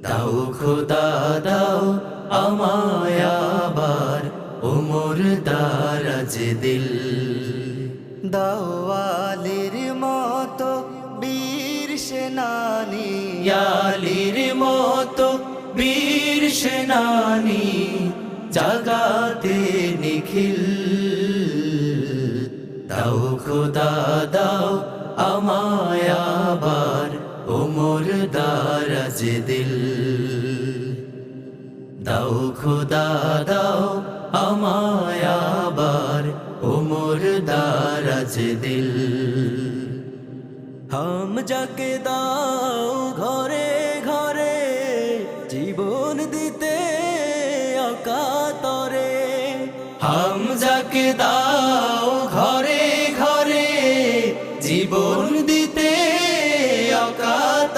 দাও খোদা দাও আমায় আবার ওমর দারাজ দিল। দাও আলীর মতো বীর সেনানী, আলীর মতো বীর সেনানী জাগাতে নিখিল। দাও খোদা দাও আমায় আবার ওমর দারাজ দিল। দাও খোদা দাও আমায় আবার ওমর দারাজ দিল। হামজাকে দাও ঘরে ঘরে জীবন দিতে অকাতরে। হামজাকে দাও